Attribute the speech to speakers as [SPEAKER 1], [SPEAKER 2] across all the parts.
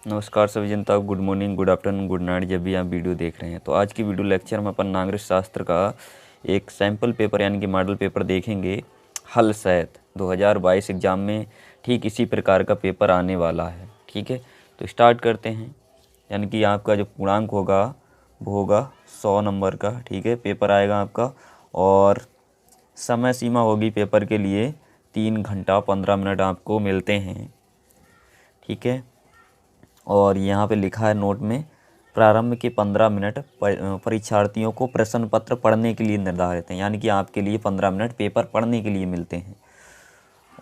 [SPEAKER 1] नमस्कार सभी जनता, good morning, good afternoon, good night, जब भी आप वीडियो देख रहे हैं। तो आज की वीडियो लेक्चर में अपन नागरिक शास्त्र का एक सैम्पल पेपर यानी कि मॉडल पेपर देखेंगे। हल शायद 2022 एग्ज़ाम में ठीक इसी प्रकार का पेपर आने वाला है। ठीक है, तो स्टार्ट करते हैं। यानी कि आपका जो पूर्णांक होगा वो होगा 100 नंबर का। ठीक है, पेपर आएगा आपका और समय सीमा होगी पेपर के लिए 3 घंटा 15 मिनट आपको मिलते हैं। ठीक है, और यहाँ पे लिखा है नोट में, प्रारंभ के 15 मिनट परीक्षार्थियों को प्रश्न पत्र पढ़ने के लिए निर्धारित हैं। यानी कि आपके लिए 15 मिनट पेपर पढ़ने के लिए मिलते हैं।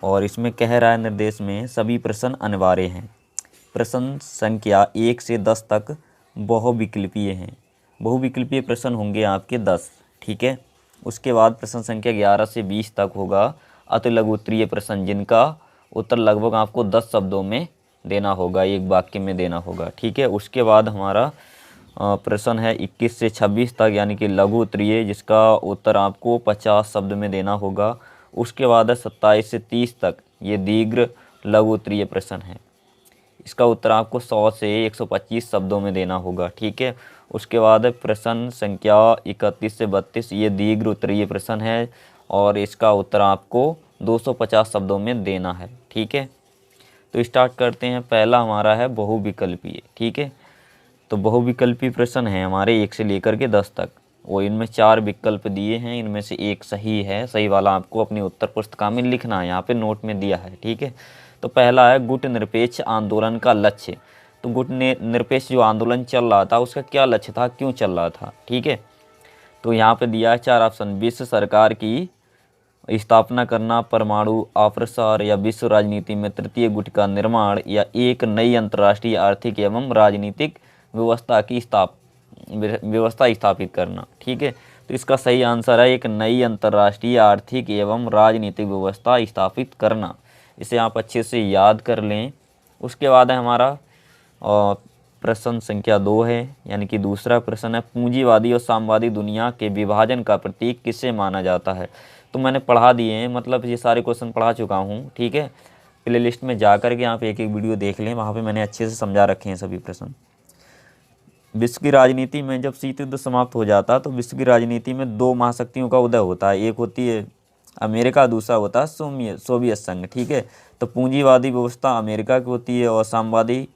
[SPEAKER 1] और इसमें कह रहा है निर्देश में सभी प्रश्न अनिवार्य हैं। प्रश्न संख्या 1 से 10 तक बहुविकल्पीय हैं। बहुविकल्पीय प्रश्न होंगे आपके 10। ठीक है, उसके बाद प्रश्न संख्या 11 से 20 तक होगा अति लघु उत्तरीय प्रश्न, जिनका उत्तर लगभग आपको 10 शब्दों में देना होगा, एक वाक्य में देना होगा। ठीक है, उसके बाद हमारा प्रश्न है 21 से 26 तक, यानी कि लघु उत्तरीय, जिसका उत्तर आपको 50 शब्द में देना होगा। उसके बाद है 27 से 30 तक, ये दीर्घ लघु उत्तरीय प्रश्न है, इसका उत्तर आपको 100 से 125 शब्दों में देना होगा। ठीक है, उसके बाद प्रश्न संख्या 31 से 32, ये दीर्घ उत्तरीय प्रश्न है और इसका उत्तर आपको 250 शब्दों में देना है। ठीक है, तो स्टार्ट करते हैं। पहला हमारा है बहुविकल्पीय। ठीक है, तो बहुविकल्पीय प्रश्न है हमारे 1 से लेकर के 10 तक, और इनमें 4 विकल्प दिए हैं। इनमें से एक सही है, सही वाला आपको अपनी उत्तर पुस्तिका में लिखना है, यहाँ पे नोट में दिया है। ठीक है, तो पहला है गुट निरपेक्ष आंदोलन का लक्ष्य। तो गुट निरपेक्ष जो आंदोलन चल रहा था उसका क्या लक्ष्य था, क्यों चल रहा था। ठीक है, तो यहाँ पे दिया है 4 ऑप्शन। विश्व सरकार की स्थापना करना, परमाणु अप्रसार, या विश्व राजनीति में तृतीय गुट का निर्माण, या एक नई अंतर्राष्ट्रीय आर्थिक एवं राजनीतिक व्यवस्था स्थापित करना। ठीक है, तो इसका सही आंसर है एक नई अंतर्राष्ट्रीय आर्थिक एवं राजनीतिक व्यवस्था स्थापित करना। इसे आप अच्छे से याद कर लें। उसके बाद है हमारा प्रश्न संख्या 2 है, यानी कि दूसरा प्रश्न है पूंजीवादी और साम्यवादी दुनिया के विभाजन का प्रतीक किसे माना जाता है। तो मैंने पढ़ा दिए हैं, मतलब ये सारे क्वेश्चन पढ़ा चुका हूँ। ठीक है, प्ले लिस्ट में जा कर के आप एक एक वीडियो देख लें, वहाँ पे मैंने अच्छे से समझा रखे हैं सभी प्रश्न। विश्व की राजनीति में जब शीत युद्ध समाप्त हो जाता तो विश्व की राजनीति में 2 महाशक्तियों का उदय होता है। एक होती है अमेरिका, दूसरा होता है सोवियत संघ। ठीक है, तो पूंजीवादी व्यवस्था अमेरिका की होती है और साम्यवादी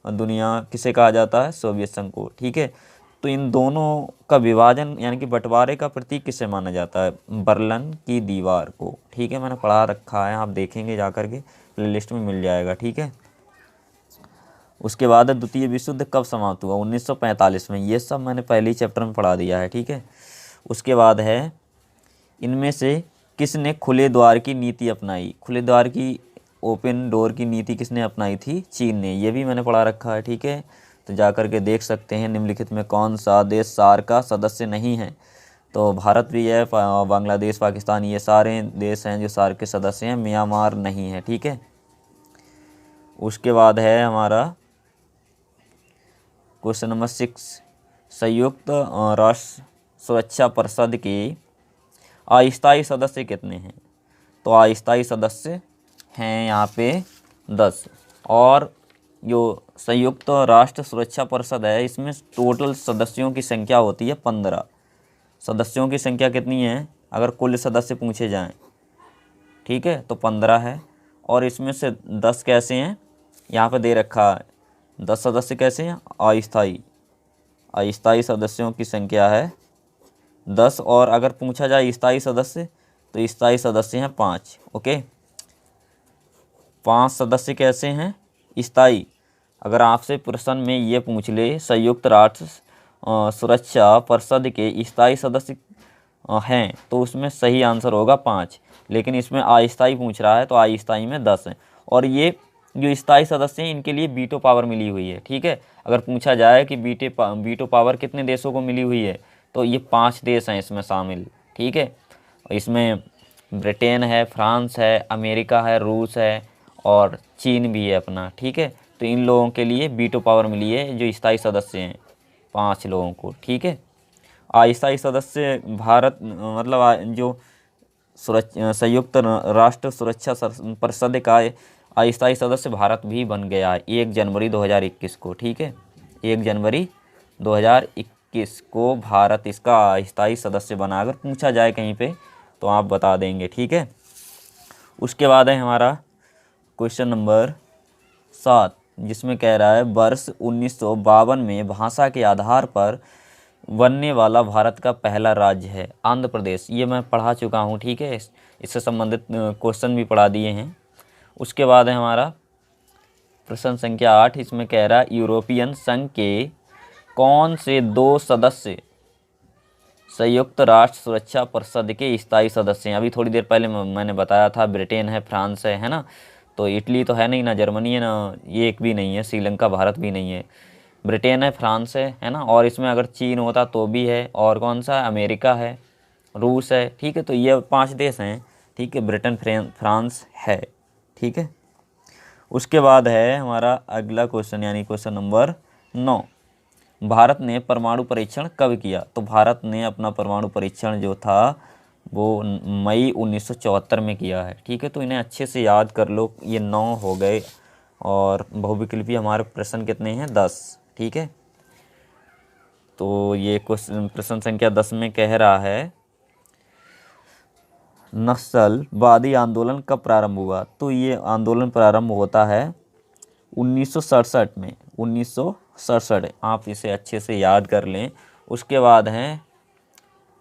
[SPEAKER 1] दुनिया किसे कहा जाता है, सोवियत संघ को। ठीक है, तो इन दोनों का विभाजन यानी कि बंटवारे का प्रतीक किसे माना जाता है, बर्लिन की दीवार को। ठीक है, मैंने पढ़ा रखा है, आप देखेंगे जा कर के, प्लेलिस्ट में मिल जाएगा। ठीक है, उसके बाद द्वितीय विश्व युद्ध कब समाप्त हुआ, 1945 में। ये सब मैंने पहले ही चैप्टर में पढ़ा दिया है। ठीक है, उसके बाद है इनमें से किसने खुले द्वार की नीति अपनाई। खुले द्वार की, ओपन डोर की नीति किसने अपनाई थी, चीन ने। ये भी मैंने पढ़ा रखा है। ठीक है, तो जा कर के देख सकते हैं। निम्नलिखित में कौन सा देश सार्क का सदस्य नहीं है। तो भारत भी है, बांग्लादेश, पाकिस्तान, ये सारे देश हैं जो सार्क के सदस्य हैं। म्यांमार नहीं है। ठीक है, उसके बाद है हमारा क्वेश्चन नंबर 6, संयुक्त राष्ट्र सुरक्षा परिषद के अस्थायी सदस्य कितने हैं। तो अस्थायी सदस्य हैं यहाँ पे 10, और जो संयुक्त राष्ट्र सुरक्षा परिषद है इसमें टोटल सदस्यों की संख्या होती है 15। सदस्यों की संख्या कितनी है अगर कुल सदस्य पूछे जाएं, ठीक है, तो 15 है। और इसमें से 10 कैसे हैं, यहाँ पे दे रखा है 10 सदस्य कैसे हैं, अस्थायी। अस्थायी सदस्यों की संख्या है 10, और अगर पूछा जाए स्थायी सदस्य तो स्थायी सदस्य हैं 5। ओके, 5 सदस्य कैसे हैं, स्थायी। अगर आपसे प्रश्न में ये पूछ ले संयुक्त राष्ट्र सुरक्षा परिषद के स्थायी सदस्य हैं, तो उसमें सही आंसर होगा 5। लेकिन इसमें अस्थायी पूछ रहा है तो अस्थायी में 10 हैं। और ये जो स्थायी सदस्य हैं इनके लिए वीटो पावर मिली हुई है। ठीक है, अगर पूछा जाए कि वीटो पावर कितने देशों को मिली हुई है, तो ये 5 देश हैं इसमें शामिल। ठीक है, इसमें ब्रिटेन है, फ्रांस है, अमेरिका है, रूस है और चीन भी है अपना। ठीक है, तो इन लोगों के लिए वीटो पावर मिली है जो स्थायी सदस्य हैं 5 लोगों को। ठीक है, अस्थायी सदस्य भारत, मतलब जो संयुक्त राष्ट्र सुरक्षा परिषद का अस्थायी सदस्य भारत भी बन गया है 1 जनवरी 2021 को। ठीक है, 1 जनवरी 2021 को भारत इसका अस्थायी सदस्य बना। अगर पूछा जाए कहीं पे तो आप बता देंगे। ठीक है, उसके बाद है हमारा क्वेश्चन नंबर 7, जिसमें कह रहा है वर्ष 1952 में भाषा के आधार पर बनने वाला भारत का पहला राज्य है आंध्र प्रदेश। ये मैं पढ़ा चुका हूँ। ठीक है, इससे संबंधित क्वेश्चन भी पढ़ा दिए हैं। उसके बाद है हमारा प्रश्न संख्या 8, इसमें कह रहा है यूरोपियन संघ के कौन से 2 सदस्य संयुक्त राष्ट्र सुरक्षा परिषद के स्थायी सदस्य हैं। अभी थोड़ी देर पहले मैंने बताया था, ब्रिटेन है, फ्रांस है ना। तो इटली तो है नहीं ना, जर्मनी है ना, ये एक भी नहीं है, श्रीलंका, भारत भी नहीं है। ब्रिटेन है, फ्रांस है ना, और इसमें अगर चीन होता तो भी है, और कौन सा, अमेरिका है, रूस है। ठीक है, तो ये 5 देश हैं। ठीक है, ब्रिटेन, फ्रांस है। ठीक है, उसके बाद है हमारा अगला क्वेश्चन, यानी क्वेश्चन नंबर 9, भारत ने परमाणु परीक्षण कब किया। तो भारत ने अपना परमाणु परीक्षण जो था वो मई 1974 में किया है। ठीक है, तो इन्हें अच्छे से याद कर लो। ये 9 हो गए, और बहुविकल्पी हमारे प्रश्न कितने हैं, 10। ठीक है, तो ये क्वेश्चन प्रश्न संख्या 10 में कह रहा है नक्सलवादी आंदोलन कब प्रारंभ हुआ। तो ये आंदोलन प्रारंभ होता है 1967 में, 1967। आप इसे अच्छे से याद कर लें। उसके बाद हैं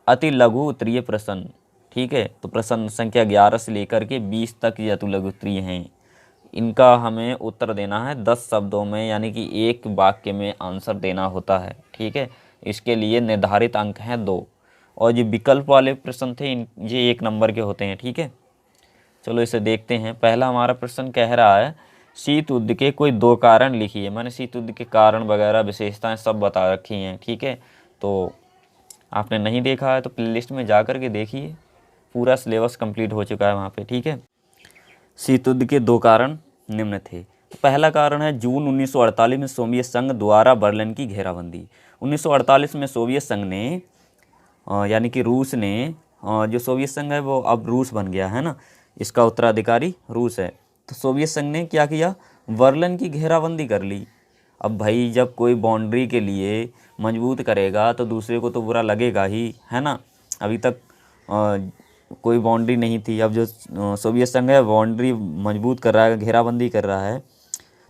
[SPEAKER 1] अति लघु उत्तरीय प्रश्न। ठीक है, तो प्रश्न संख्या 11 से लेकर के 20 तक ये अति लघु उत्तरीय हैं। इनका हमें उत्तर देना है 10 शब्दों में, यानी कि एक वाक्य में आंसर देना होता है। ठीक है, इसके लिए निर्धारित अंक हैं 2, और जो विकल्प वाले प्रश्न थे ये 1 नंबर के होते हैं। ठीक है, चलो इसे देखते हैं। पहला हमारा प्रश्न कह रहा है शीत युद्ध के कोई 2 कारण लिखिए। मैंने शीत युद्ध के कारण वगैरह विशेषताएं सब बता रखी हैं। ठीक है, तो आपने नहीं देखा है तो प्लेलिस्ट में जा कर के देखिए, पूरा सिलेबस कंप्लीट हो चुका है वहाँ पे। ठीक है, शीत युद्ध के 2 कारण निम्न थे। तो पहला कारण है जून 1948 में सोवियत संघ द्वारा बर्लिन की घेराबंदी। 1948 में सोवियत संघ ने यानी कि रूस ने, जो सोवियत संघ है वो अब रूस बन गया है ना, इसका उत्तराधिकारी रूस है। तो सोवियत संघ ने क्या किया, बर्लिन की घेराबंदी कर ली। अब भाई जब कोई बाउंड्री के लिए मजबूत करेगा तो दूसरे को तो बुरा लगेगा ही, है ना। अभी तक कोई बाउंड्री नहीं थी, अब जो सोवियत संघ है बाउंड्री मजबूत कर रहा है, घेराबंदी कर रहा है,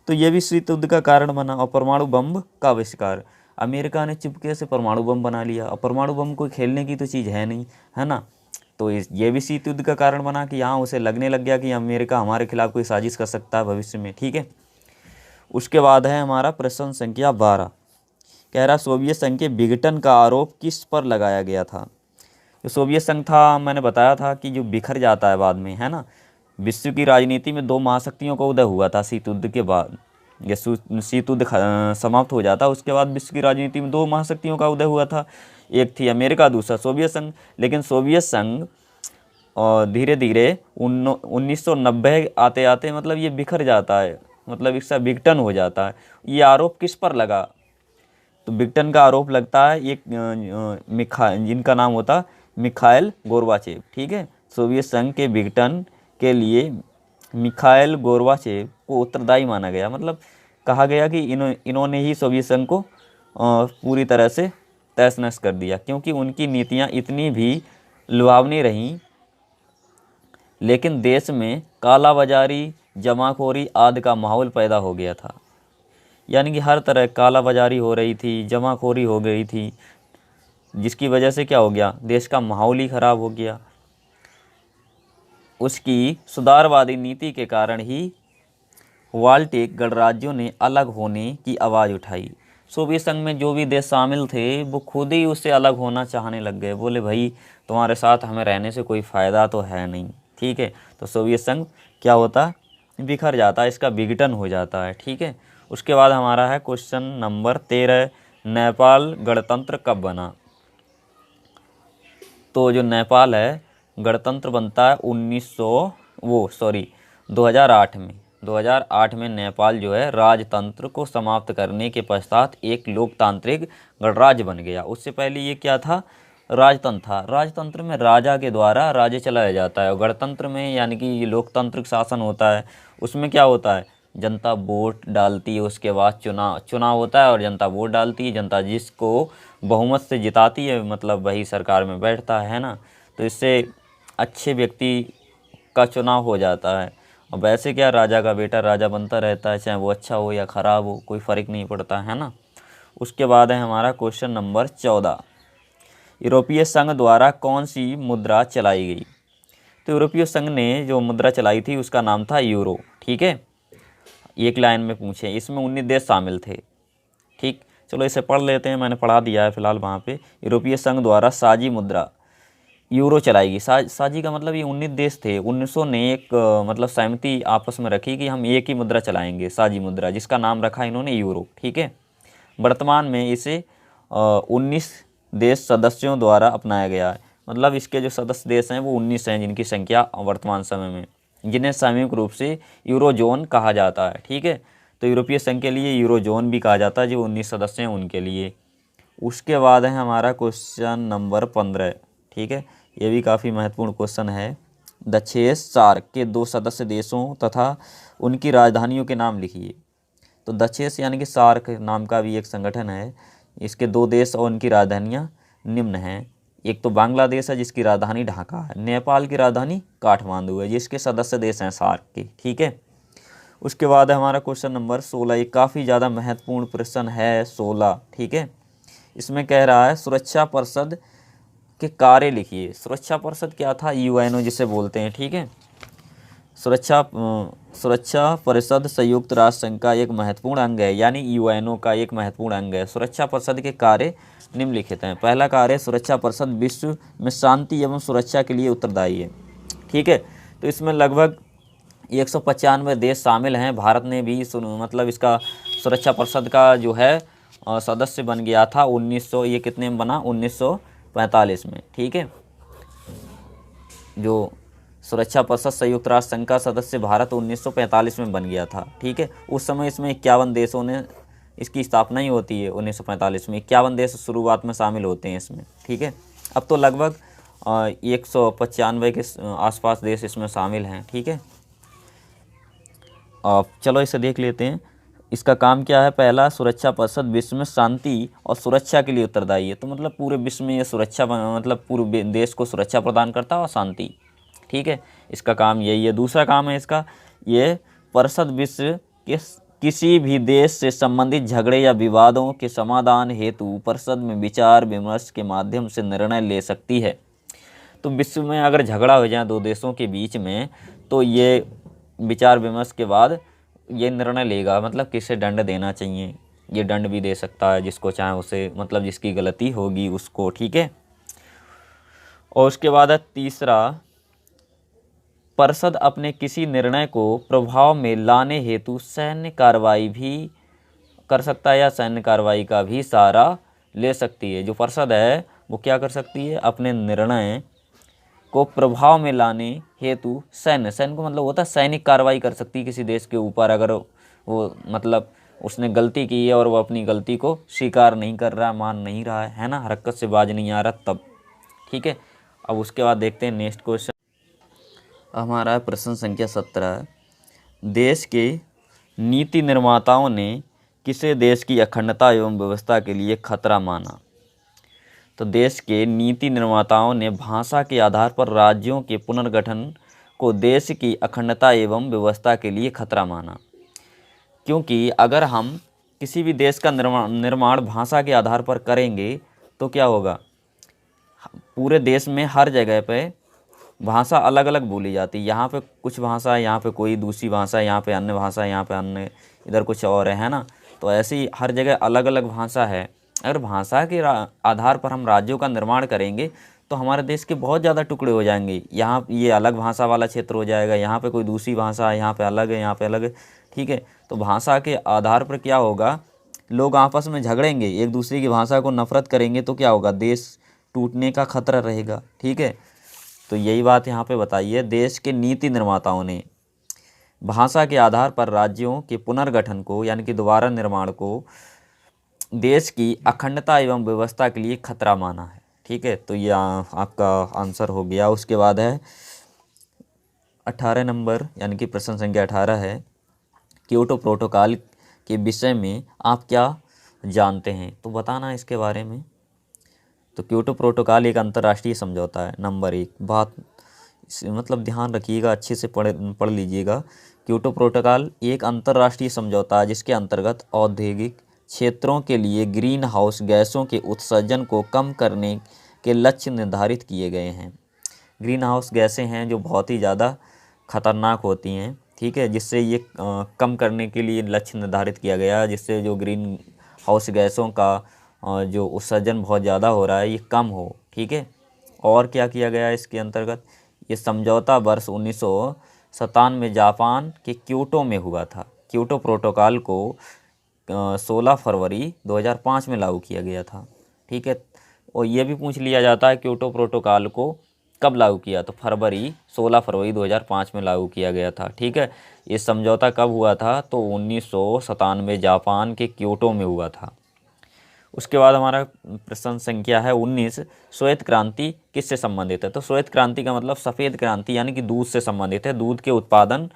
[SPEAKER 1] तो ये भी शीत युद्ध का कारण बना। और परमाणु बम का आविष्कार, अमेरिका ने चुपके से परमाणु बम बना लिया। और परमाणु बम कोई खेलने की तो चीज़ है नहीं, है ना। तो ये भी शीत युद्ध का कारण बना कि यहाँ उसे लगने लग गया कि अमेरिका हमारे खिलाफ कोई साजिश कर सकता है भविष्य में। ठीक है, उसके बाद है हमारा प्रश्न संख्या 12, कह रहा सोवियत संघ के विघटन का आरोप किस पर लगाया गया था। जो सोवियत संघ था, मैंने बताया था कि जो बिखर जाता है बाद में, है ना। विश्व की राजनीति में 2 महाशक्तियों का उदय हुआ था शीत युद्ध के बाद। ये शीत युद्ध समाप्त हो जाता, उसके बाद विश्व की राजनीति में 2 महाशक्तियों का उदय हुआ था। एक थी अमेरिका, दूसरा सोवियत संघ। लेकिन सोवियत संघ और धीरे धीरे 1990 आते आते मतलब ये बिखर जाता है, मतलब इसका विघटन हो जाता है। ये आरोप किस पर लगा, तो विघटन का आरोप लगता है एक जिनका नाम होता मिखाइल गोर्बाचेव। ठीक है, सोवियत संघ के विघटन के लिए मिखाइल गोर्बाचेव को उत्तरदायी माना गया। मतलब कहा गया कि इन्होंने ही सोवियत संघ को पूरी तरह से तहस नहस कर दिया, क्योंकि उनकी नीतियां इतनी भी लुभावनी रहीं, लेकिन देश में कालाबाजारी, जमाखोरी आदि का माहौल पैदा हो गया था। यानी कि हर तरह कालाबाजारी हो रही थी, जमाखोरी हो गई थी, जिसकी वजह से क्या हो गया, देश का माहौल ही खराब हो गया। उसकी सुधारवादी नीति के कारण ही बाल्टिक गणराज्यों ने अलग होने की आवाज़ उठाई। सोवियत संघ में जो भी देश शामिल थे वो खुद ही उससे अलग होना चाहने लग गए। बोले भाई तुम्हारे साथ हमें रहने से कोई फ़ायदा तो है नहीं। ठीक है, तो सोवियत संघ क्या होता, बिखर जाता है, इसका विघटन हो जाता है। ठीक है, उसके बाद हमारा है क्वेश्चन नंबर 13, नेपाल गणतंत्र कब बना। तो जो नेपाल है गणतंत्र बनता है 2008 में। 2008 में नेपाल जो है राजतंत्र को समाप्त करने के पश्चात एक लोकतांत्रिक गणराज्य बन गया। उससे पहले ये क्या था, राजतंत्र था। राजतंत्र में राजा के द्वारा राज्य चलाया जाता है, और गणतंत्र में यानी कि ये लोकतांत्रिक शासन होता है, उसमें क्या होता है, जनता वोट डालती है, उसके बाद चुनाव होता है और जनता वोट डालती है, जनता जिसको बहुमत से जिताती है मतलब वही सरकार में बैठता है ना। तो इससे अच्छे व्यक्ति का चुनाव हो जाता है। और वैसे क्या, राजा का बेटा राजा बनता रहता है, चाहे वो अच्छा हो या ख़राब हो, कोई फ़र्क नहीं पड़ता है ना। उसके बाद है हमारा क्वेश्चन नंबर 14, यूरोपीय संघ द्वारा कौन सी मुद्रा चलाई गई। तो यूरोपीय संघ ने जो मुद्रा चलाई थी उसका नाम था यूरो। ठीक है, एक लाइन में पूछे, इसमें 19 देश शामिल थे। ठीक, चलो इसे पढ़ लेते हैं, मैंने पढ़ा दिया है फिलहाल वहाँ पे। यूरोपीय संघ द्वारा साझी मुद्रा यूरो चलाएगी। साझी का मतलब ये 19 देश थे, 1900 ने एक मतलब सहमति आपस में रखी कि हम एक ही मुद्रा चलाएंगे, साझी मुद्रा, जिसका नाम रखा इन्होंने यूरो। ठीक है, वर्तमान में इसे 19 देश सदस्यों द्वारा अपनाया गया है। मतलब इसके जो सदस्य देश हैं वो 19 हैं, जिनकी संख्या वर्तमान समय में, जिन्हें सामूहिक रूप से यूरोजोन कहा जाता है। ठीक है, तो यूरोपीय संघ के लिए यूरोजोन भी कहा जाता है, जो 19 सदस्य हैं उनके लिए। उसके बाद है हमारा क्वेश्चन नंबर 15। ठीक है, ये भी काफ़ी महत्वपूर्ण क्वेश्चन है। दक्षेस सार्क के 2 सदस्य देशों तथा उनकी राजधानियों के नाम लिखिए। तो दक्षेस यानी कि सार्क नाम का भी एक संगठन है, इसके 2 देश और उनकी राजधानियाँ निम्न हैं। एक तो बांग्लादेश है जिसकी राजधानी ढाका है, नेपाल की राजधानी काठमांडू है, जिसके सदस्य देश हैं सार्क के। ठीक है, उसके बाद है हमारा क्वेश्चन नंबर 16, ये काफ़ी ज़्यादा महत्वपूर्ण प्रश्न है 16। ठीक है, इसमें कह रहा है सुरक्षा परिषद के कार्य लिखिए। सुरक्षा परिषद क्या था, यूएनओ जिसे बोलते हैं। ठीक है, सुरक्षा परिषद संयुक्त राष्ट्र संघ का एक महत्वपूर्ण अंग है, यानी यूएनओ का एक महत्वपूर्ण अंग है। सुरक्षा परिषद के कार्य निम्नलिखित हैं। पहला कार्य, सुरक्षा परिषद विश्व में शांति एवं सुरक्षा के लिए उत्तरदायी है। ठीक है, तो इसमें लगभग 195 देश शामिल हैं। भारत ने भी मतलब इसका सुरक्षा परिषद का जो है सदस्य बन गया था 1900, ये कितने में बना, 1945 में। ठीक है, जो सुरक्षा परिषद संयुक्त राष्ट्र संघ का सदस्य भारत 1945 में बन गया था। ठीक है, उस समय इसमें 51 देशों ने, इसकी स्थापना ही होती है 1945 में, 51 देश शुरुआत में शामिल होते हैं इसमें। ठीक है, अब तो लगभग 195 के आसपास देश इसमें शामिल हैं। ठीक है, चलो इसे देख लेते हैं। इसका काम क्या है, पहला, सुरक्षा परिषद विश्व में शांति और सुरक्षा के लिए उत्तरदायी है। तो मतलब पूरे विश्व में ये सुरक्षा मतलब पूरे देश को सुरक्षा प्रदान करता है और शांति। ठीक है, इसका काम यही है। दूसरा काम है इसका, ये परिषद विश्व के किसी भी देश से संबंधित झगड़े या विवादों के समाधान हेतु परिषद में विचार विमर्श के माध्यम से निर्णय ले सकती है। तो विश्व में अगर झगड़ा हो जाए 2 देशों के बीच में, तो ये विचार विमर्श के बाद ये निर्णय लेगा, मतलब किसे दंड देना चाहिए, ये दंड भी दे सकता है जिसको चाहे उसे, मतलब जिसकी गलती होगी उसको। ठीक है, और उसके बाद है तीसरा, परिषद अपने किसी निर्णय को प्रभाव में लाने हेतु सैन्य कार्रवाई भी कर सकता है या सैन्य कार्रवाई का भी सहारा ले सकती है। जो परिषद है वो क्या कर सकती है, अपने निर्णय को प्रभाव में लाने हेतु सैन्य को मतलब होता है सैनिक कार्रवाई कर सकती है किसी देश के ऊपर, अगर वो मतलब उसने गलती की है और वो अपनी गलती को स्वीकार नहीं कर रहा, मान नहीं रहा है ना, हरकत से बाज नहीं आ रहा तब। ठीक है, अब उसके बाद देखते हैं नेक्स्ट क्वेश्चन हमारा प्रश्न संख्या 17। देश के नीति निर्माताओं ने किसे देश की अखंडता एवं व्यवस्था के लिए खतरा माना। तो देश के नीति निर्माताओं ने भाषा के आधार पर राज्यों के पुनर्गठन को देश की अखंडता एवं व्यवस्था के लिए खतरा माना, क्योंकि अगर हम किसी भी देश का निर्माण भाषा के आधार पर करेंगे तो क्या होगा, पूरे देश में हर जगह पे भाषा अलग अलग बोली जाती है। यहाँ पे कुछ भाषा है, यहाँ पे कोई दूसरी भाषा है, यहाँ पे अन्य भाषा है, यहाँ पे अन्य, इधर कुछ और है ना। तो ऐसे ही हर जगह अलग अलग भाषा है। अगर भाषा के आधार पर हम राज्यों का निर्माण करेंगे तो हमारे देश के बहुत ज़्यादा टुकड़े हो जाएंगे। यहाँ ये अलग भाषा वाला क्षेत्र हो जाएगा, यहाँ पे कोई दूसरी भाषा है, यहाँ पे अलग है, यहाँ पे अलग है। ठीक है, तो भाषा के आधार पर क्या होगा, लोग आपस में झगड़ेंगे, एक दूसरे की भाषा को नफरत करेंगे, तो क्या होगा, देश टूटने का खतरा रहेगा। ठीक है, तो यही बात यहाँ पे बताई है। देश के नीति निर्माताओं ने भाषा के आधार पर राज्यों के पुनर्गठन को यानी कि दोबारा निर्माण को देश की अखंडता एवं व्यवस्था के लिए खतरा माना है। ठीक है, तो ये आपका आंसर हो गया। उसके बाद है 18 नंबर, यानी कि प्रश्न संख्या 18 है, क्योटो प्रोटोकॉल के विषय में आप क्या जानते हैं, तो बताना इसके बारे में। तो क्योटो प्रोटोकॉल एक अंतर्राष्ट्रीय समझौता है। नंबर 1 बात मतलब ध्यान रखिएगा, अच्छे से पढ़ लीजिएगा। क्योटो प्रोटोकॉल एक अंतर्राष्ट्रीय समझौता है जिसके अंतर्गत औद्योगिक क्षेत्रों के लिए ग्रीन हाउस गैसों के उत्सर्जन को कम करने के लक्ष्य निर्धारित किए गए हैं। ग्रीन हाउस गैसें हैं जो बहुत ही ज़्यादा खतरनाक होती हैं, ठीक है, जिससे ये कम करने के लिए लक्ष्य निर्धारित किया गया, जिससे जो ग्रीन हाउस गैसों का जो उत्सर्जन बहुत ज़्यादा हो रहा है ये कम हो, ठीक है। और क्या किया गया इसके अंतर्गत, ये समझौता वर्ष 1997 में जापान के क्योटो में हुआ था। क्योटो प्रोटोकॉल को 16 फरवरी 2005 में लागू किया गया था, ठीक है। और ये भी पूछ लिया जाता है क्योटो प्रोटोकॉल को कब लागू किया, तो 16 फरवरी 2005 में लागू किया गया था, ठीक है। ये समझौता कब हुआ था, तो 1997 जापान के क्योटो में हुआ था। उसके बाद हमारा प्रश्न संख्या है 19, श्वेत क्रांति किससे संबंधित है, तो श्वेत क्रांति का मतलब सफ़ेद क्रांति यानी कि दूध से संबंधित है, दूध के उत्पादन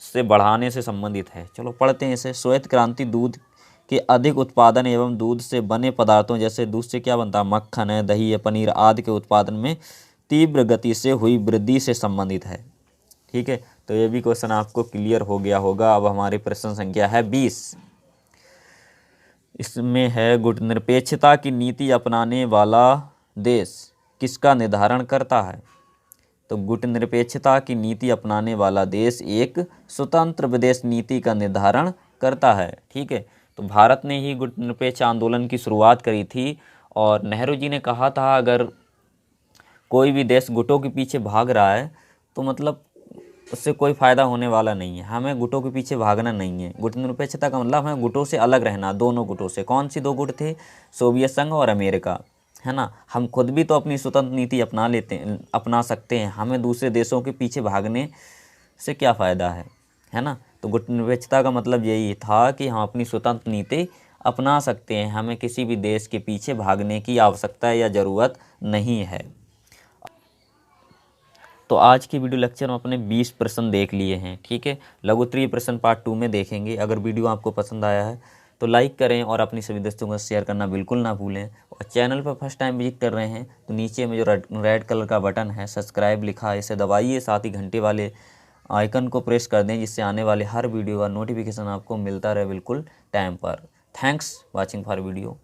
[SPEAKER 1] से बढ़ाने से संबंधित है। चलो पढ़ते हैं इसे। श्वेत क्रांति दूध के अधिक उत्पादन एवं दूध से बने पदार्थों, जैसे दूध से क्या बनता है, मक्खन है, दही है, पनीर आदि के उत्पादन में तीव्र गति से हुई वृद्धि से संबंधित है, ठीक है। तो ये भी क्वेश्चन आपको क्लियर हो गया होगा। अब हमारी प्रश्न संख्या है 20, इसमें है गुटनिरपेक्षता की नीति अपनाने वाला देश किसका निर्धारण करता है, तो गुटनिरपेक्षता की नीति अपनाने वाला देश एक स्वतंत्र विदेश नीति का निर्धारण करता है, ठीक है। तो भारत ने ही गुटनिरपेक्ष आंदोलन की शुरुआत करी थी, और नेहरू जी ने कहा था अगर कोई भी देश गुटों के पीछे भाग रहा है तो मतलब उससे कोई फ़ायदा होने वाला नहीं है, हमें गुटों के पीछे भागना नहीं है। गुटनिरपेक्षता का मतलब हमें गुटों से अलग रहना, दोनों गुटों से। कौन सी दो गुट थे, सोवियत संघ और अमेरिका, है ना। हम खुद भी तो अपनी स्वतंत्र नीति अपना सकते हैं, हमें दूसरे देशों के पीछे भागने से क्या फ़ायदा है ना। तो गुटनिरपेक्षता का मतलब यही था कि हम अपनी स्वतंत्र नीति अपना सकते हैं, हमें किसी भी देश के पीछे भागने की आवश्यकता या ज़रूरत नहीं है। तो आज की वीडियो लेक्चर में अपने 20 प्रश्न देख लिए हैं, ठीक है। लघु उत्तरीय प्रश्न पार्ट 2 में देखेंगे। अगर वीडियो आपको पसंद आया है तो लाइक करें और अपनी सभी दोस्तों को शेयर करना बिल्कुल ना भूलें। और चैनल पर फर्स्ट टाइम विजिट कर रहे हैं तो नीचे में जो रेड कलर का बटन है सब्सक्राइब लिखा है, इसे दबाइए, साथ ही घंटे वाले आइकन को प्रेस कर दें, जिससे आने वाले हर वीडियो का नोटिफिकेशन आपको मिलता रहे बिल्कुल टाइम पर। Thanks watching for video.